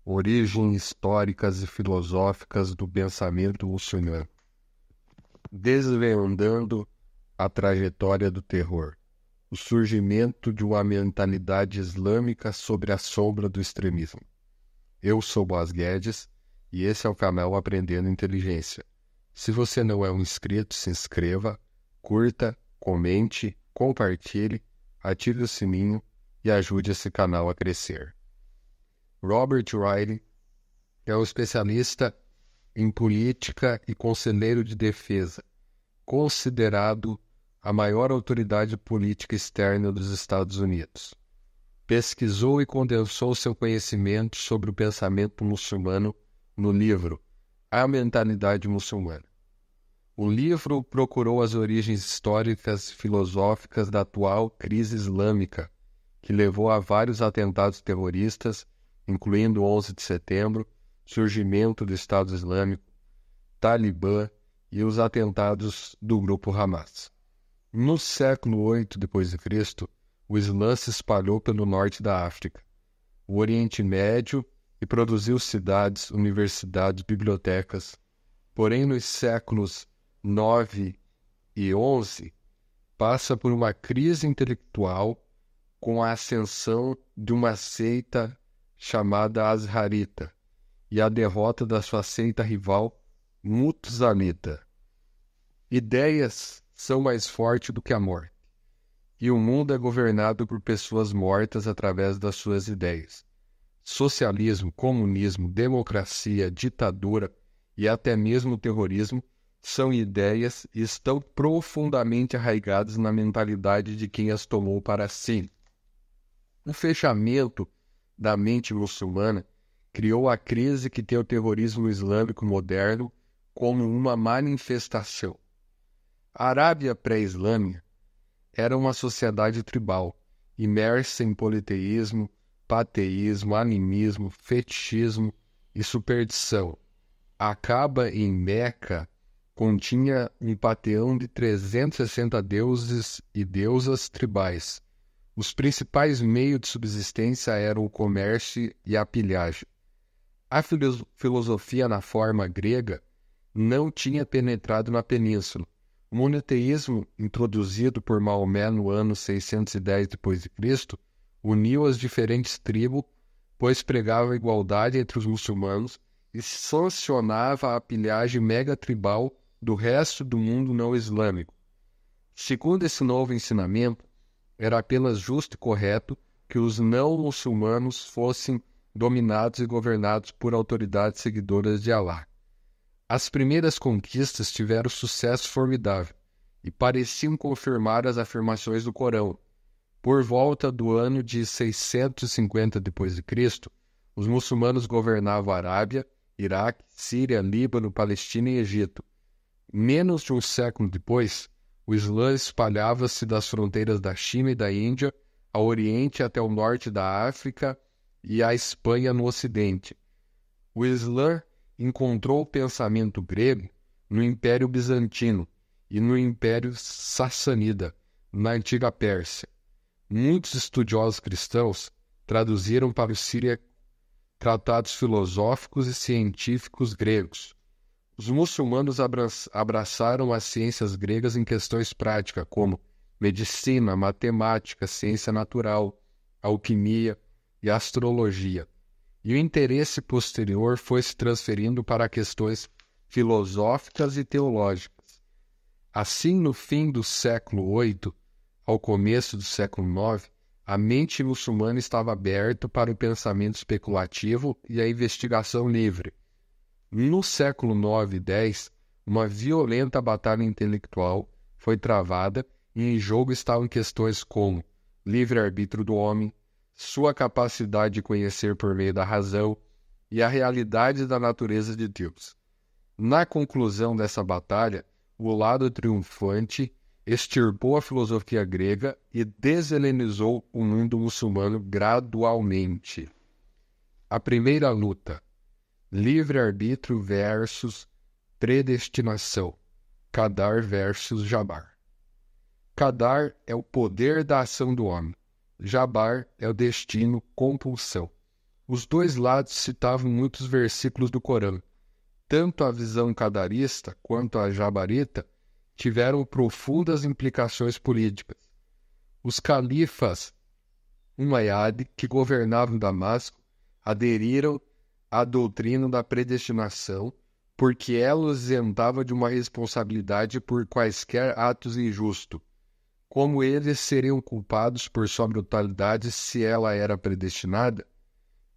Origens históricas e filosóficas do pensamento muçulmano. Desvendando a trajetória do terror. O surgimento de uma mentalidade islâmica sobre a sombra do extremismo. Eu sou Boaz Guedes e esse é o canal Aprendendo Inteligência. Se você não é um inscrito, se inscreva, curta, comente, compartilhe, ative o sininho e ajude esse canal a crescer. Robert Riley é um especialista em política e conselheiro de defesa, considerado a maior autoridade política externa dos Estados Unidos. Pesquisou e condensou seu conhecimento sobre o pensamento muçulmano no livro A Mentalidade Muçulmana. O livro procurou as origens históricas e filosóficas da atual crise islâmica, que levou a vários atentados terroristas, incluindo o 11 de setembro, surgimento do Estado Islâmico, Talibã e os atentados do grupo Hamas. No século VIII d.C., o Islã se espalhou pelo norte da África, o Oriente Médio e produziu cidades, universidades, bibliotecas. Porém, nos séculos IX e XI, passa por uma crise intelectual com a ascensão de uma seita chamada Azharita e a derrota da sua seita rival Mutazalita. Ideias são mais fortes do que a morte, e o mundo é governado por pessoas mortas através das suas ideias. Socialismo, comunismo, democracia, ditadura e até mesmo terrorismo são ideias e estão profundamente arraigadas na mentalidade de quem as tomou para si. O fechamento da mente muçulmana criou a crise que tem o terrorismo islâmico moderno como uma manifestação. A Arábia pré-islâmica era uma sociedade tribal, imersa em politeísmo, pateísmo, animismo, fetichismo e superstição. A Caba em Meca continha um panteão de 360 deuses e deusas tribais. Os principais meios de subsistência eram o comércio e a pilhagem. A filosofia na forma grega não tinha penetrado na península. O monoteísmo, introduzido por Maomé no ano 610 d.C., uniu as diferentes tribos, pois pregava a igualdade entre os muçulmanos e sancionava a pilhagem megatribal do resto do mundo não islâmico. Segundo esse novo ensinamento, era apenas justo e correto que os não-muçulmanos fossem dominados e governados por autoridades seguidoras de Alá. As primeiras conquistas tiveram sucesso formidável e pareciam confirmar as afirmações do Corão. Por volta do ano de 650 d.C., os muçulmanos governavam a Arábia, Iraque, Síria, Líbano, Palestina e Egito. Menos de um século depois, o Islã espalhava-se das fronteiras da China e da Índia ao Oriente até o norte da África e a Espanha no Ocidente. O Islã encontrou o pensamento grego no Império Bizantino e no Império Sassânida, na antiga Pérsia. Muitos estudiosos cristãos traduziram para o sírio tratados filosóficos e científicos gregos. Os muçulmanos abraçaram as ciências gregas em questões práticas, como medicina, matemática, ciência natural, alquimia e astrologia. E o interesse posterior foi se transferindo para questões filosóficas e teológicas. Assim, no fim do século VIII, ao começo do século IX, a mente muçulmana estava aberta para o pensamento especulativo e a investigação livre. No século IX e X, uma violenta batalha intelectual foi travada e em jogo estavam questões como livre-arbítrio do homem, sua capacidade de conhecer por meio da razão e a realidade da natureza de Deus. Na conclusão dessa batalha, o lado triunfante extirpou a filosofia grega e deshelenizou o mundo muçulmano gradualmente. A primeira luta: livre-arbítrio versus predestinação. Qadar versus Jabar. Qadar é o poder da ação do homem. Jabar é o destino, compulsão. Os dois lados citavam muitos versículos do Corão. Tanto a visão qadarista quanto a jabarita tiveram profundas implicações políticas. Os califas Umayyad, que governavam Damasco, aderiram à doutrina da predestinação, porque ela os isentava de uma responsabilidade por quaisquer atos injustos, como eles seriam culpados por sua brutalidade se ela era predestinada,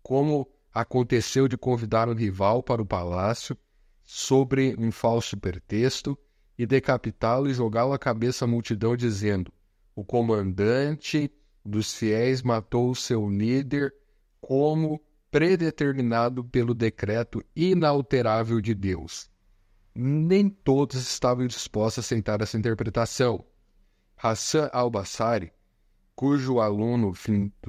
como aconteceu de convidar um rival para o palácio sobre um falso pretexto e decapitá-lo e jogá-lo à cabeça à multidão, dizendo: o comandante dos fiéis matou o seu líder como predeterminado pelo decreto inalterável de Deus. Nem todos estavam dispostos a aceitar essa interpretação. Hassan al-Basri, cujo aluno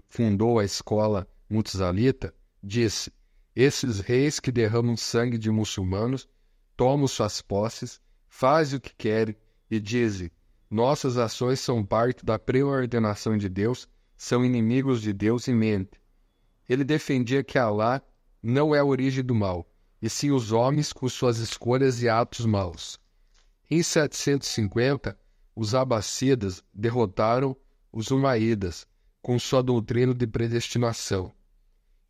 fundou a escola Mutazalita, disse: esses reis que derramam sangue de muçulmanos tomam suas posses, fazem o que querem e dizem: nossas ações são parte da preordenação de Deus, são inimigos de Deus e mentem. Ele defendia que Alá não é a origem do mal, e sim os homens com suas escolhas e atos maus. Em 750, os Abássidas derrotaram os Umaídas com sua doutrina de predestinação.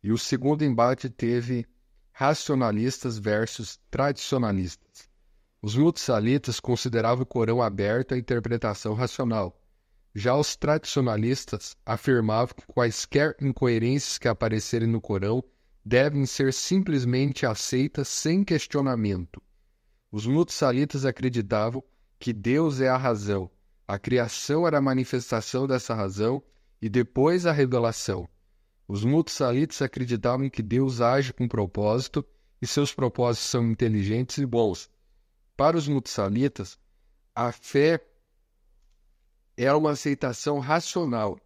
E o segundo embate teve racionalistas versus tradicionalistas. Os muçalitas consideravam o Corão aberto à interpretação racional. Já os tradicionalistas afirmavam que quaisquer incoerências que aparecerem no Corão devem ser simplesmente aceitas sem questionamento. Os muçalitas acreditavam que Deus é a razão, a criação era a manifestação dessa razão e depois a revelação. Os muçalitas acreditavam que Deus age com propósito e seus propósitos são inteligentes e bons. Para os muçalitas, a fé é uma aceitação racional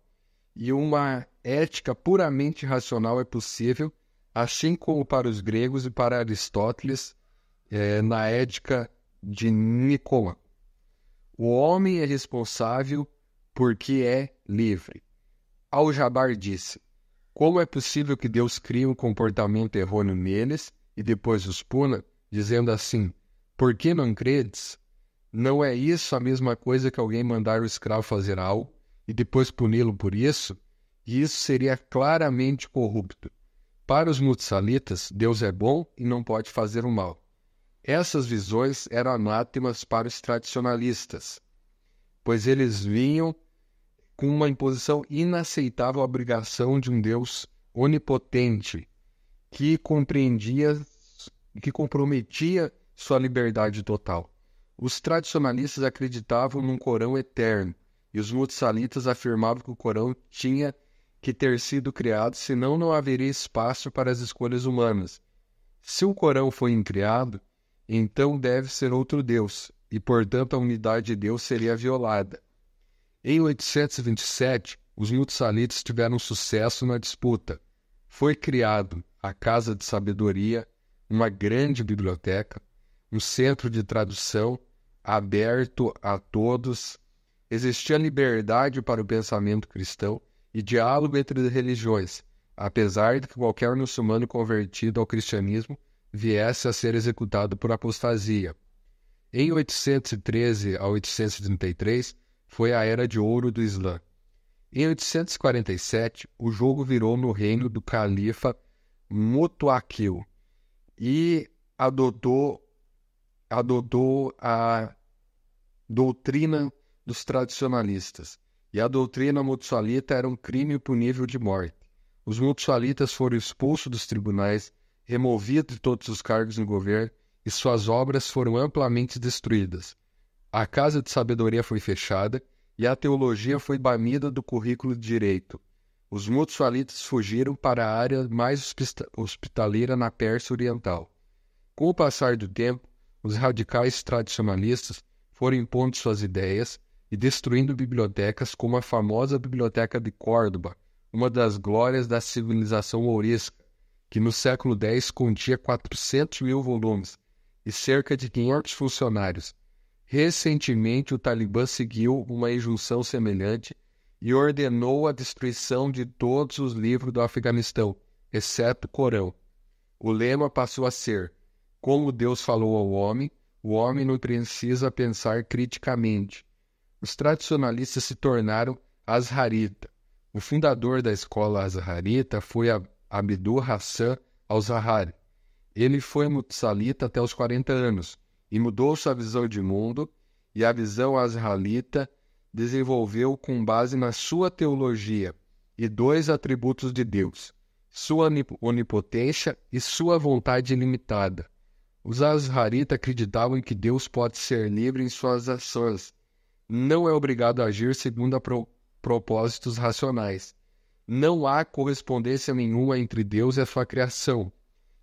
e uma ética puramente racional é possível, assim como para os gregos e para Aristóteles na ética de Nicômaco. O homem é responsável porque é livre. Al-Jabar disse: como é possível que Deus crie um comportamento errôneo neles e depois os puna, dizendo assim: por que não credes? Não é isso a mesma coisa que alguém mandar o escravo fazer algo e depois puni-lo por isso? E isso seria claramente corrupto. Para os muçalitas, Deus é bom e não pode fazer o mal. Essas visões eram anátemas para os tradicionalistas, pois eles vinham com uma imposição inaceitável à obrigação de um Deus onipotente que comprometia sua liberdade total. Os tradicionalistas acreditavam num Corão eterno, e os muçalitas afirmavam que o Corão tinha que ter sido criado, senão não haveria espaço para as escolhas humanas. Se o Corão foi incriado, então deve ser outro Deus, e portanto a unidade de Deus seria violada. Em 827, os muçalitas tiveram sucesso na disputa. Foi criado a Casa de Sabedoria, uma grande biblioteca, um centro de tradução aberto a todos. Existia liberdade para o pensamento cristão e diálogo entre as religiões, apesar de que qualquer muçulmano convertido ao cristianismo viesse a ser executado por apostasia. Em 813 a 833, foi a Era de Ouro do Islã. Em 847, o jogo virou no reino do califa Mutuaqil e adotou a doutrina dos tradicionalistas. E a doutrina muçalita era um crime punível de morte. Os muçalitas foram expulsos dos tribunais, removidos de todos os cargos no governo e suas obras foram amplamente destruídas. A Casa de Sabedoria foi fechada e a teologia foi banida do currículo de direito. Os muçalitas fugiram para a área mais hospitaleira na Pérsia Oriental. Com o passar do tempo, os radicais tradicionalistas foram impondo suas ideias e destruindo bibliotecas como a famosa Biblioteca de Córdoba, uma das glórias da civilização mourisca, que no século X continha 400 mil volumes e cerca de 500 funcionários. Recentemente, o Talibã seguiu uma injunção semelhante e ordenou a destruição de todos os livros do Afeganistão, exceto o Corão. O lema passou a ser: como Deus falou ao homem, o homem não precisa pensar criticamente. Os tradicionalistas se tornaram Azharita. O fundador da escola Azharita foi Abdul Hassan al-Zahari. Ele foi mutsalita até os 40 anos e mudou sua visão de mundo, e a visão azharita desenvolveu com base na sua teologia e 2 atributos de Deus: sua onipotência e sua vontade ilimitada. Os azharitas acreditavam que Deus pode ser livre em suas ações. Não é obrigado a agir segundo propósitos racionais. Não há correspondência nenhuma entre Deus e a sua criação.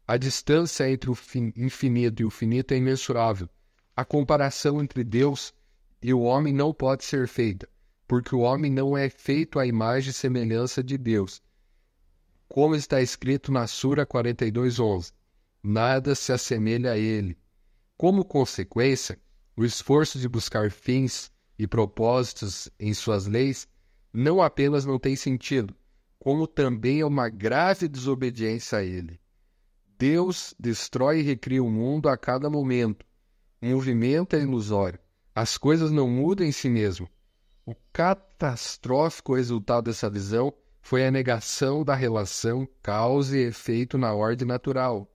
A distância entre o infinito e o finito é imensurável. A comparação entre Deus e o homem não pode ser feita, porque o homem não é feito à imagem e semelhança de Deus. Como está escrito na Sura 42:11, nada se assemelha a ele. Como consequência, o esforço de buscar fins e propósitos em suas leis não apenas não tem sentido, como também é uma grave desobediência a ele. Deus destrói e recria o mundo a cada momento. O movimento é ilusório. As coisas não mudam em si mesmo. O catastrófico resultado dessa visão foi a negação da relação causa e efeito na ordem natural.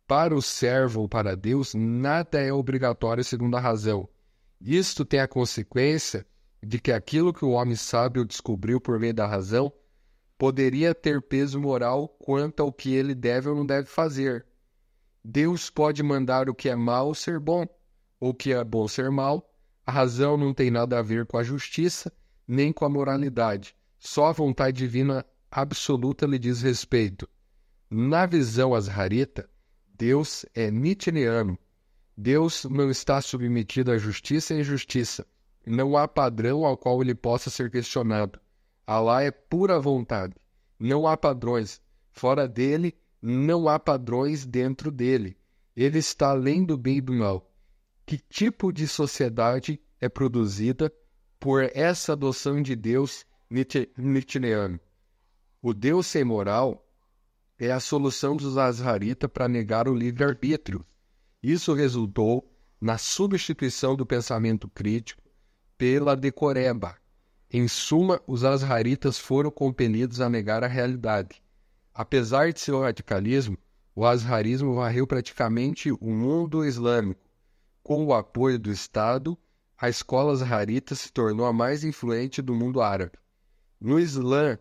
Para o servo ou para Deus, nada é obrigatório segundo a razão. Isto tem a consequência de que aquilo que o homem sabe ou descobriu por meio da razão poderia ter peso moral quanto ao que ele deve ou não deve fazer. Deus pode mandar o que é mal ser bom, ou o que é bom ser mal. A razão não tem nada a ver com a justiça, nem com a moralidade. Só a vontade divina absoluta lhe diz respeito. Na visão azharita, Deus é nitiniano. Deus não está submetido à justiça e injustiça. Não há padrão ao qual ele possa ser questionado. Alá é pura vontade. Não há padrões. Fora dele, não há padrões dentro dele. Ele está além do bem e do mal. Que tipo de sociedade é produzida por essa adoção de Deus nitiniano? O Deus sem moral é a solução dos azharitas para negar o livre-arbítrio. Isso resultou na substituição do pensamento crítico pela decoreba. Em suma, os azharitas foram compelidos a negar a realidade. Apesar de seu radicalismo, o azharismo varreu praticamente o mundo islâmico. Com o apoio do Estado, a escola azharita se tornou a mais influente do mundo árabe. No Islã,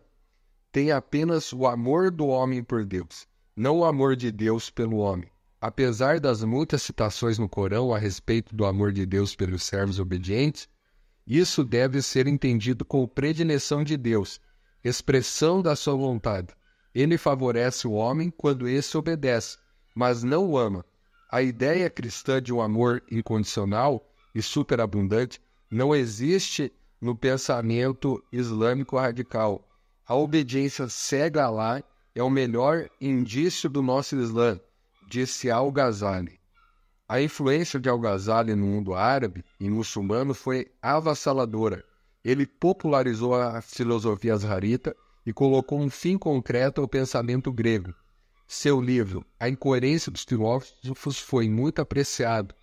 tem apenas o amor do homem por Deus, não o amor de Deus pelo homem. Apesar das muitas citações no Corão a respeito do amor de Deus pelos servos obedientes, isso deve ser entendido como predileção de Deus, expressão da sua vontade. Ele favorece o homem quando esse obedece, mas não o ama. A ideia cristã de um amor incondicional e superabundante não existe no pensamento islâmico radical. A obediência cega a Allah é o melhor indício do nosso Islã, disse Al-Ghazali. A influência de Al-Ghazali no mundo árabe e muçulmano foi avassaladora. Ele popularizou a filosofia azharita e colocou um fim concreto ao pensamento grego. Seu livro, A Incoerência dos Filósofos, foi muito apreciado.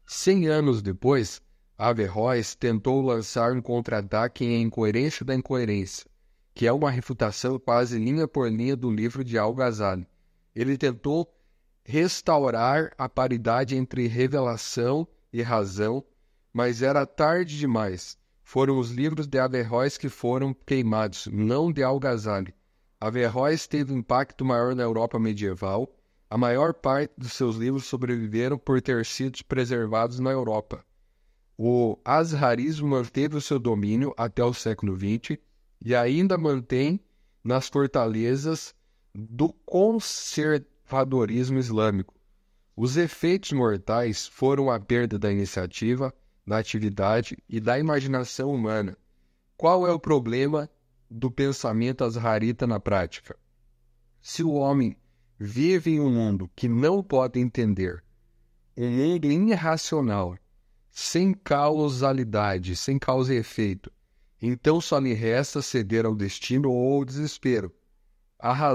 100 anos depois, Averroes tentou lançar um contra-ataque em A Incoerência da Incoerência, que é uma refutação quase linha por linha do livro de Al-Ghazali. Ele tentou restaurar a paridade entre revelação e razão, mas era tarde demais. Foram os livros de Averroes que foram queimados, não de Al-Ghazali. Averroes teve um impacto maior na Europa medieval. A maior parte dos seus livros sobreviveram por ter sido preservados na Europa. O azharismo manteve o seu domínio até o século XX e ainda mantém nas fortalezas do conservadorismo islâmico. Os efeitos mortais foram a perda da iniciativa, da atividade e da imaginação humana. Qual é o problema do pensamento azharita na prática? Se o homem vive em um mundo que não pode entender, um mundo irracional, sem causalidade, sem causa e efeito, então só lhe resta ceder ao destino ou ao desespero. A razão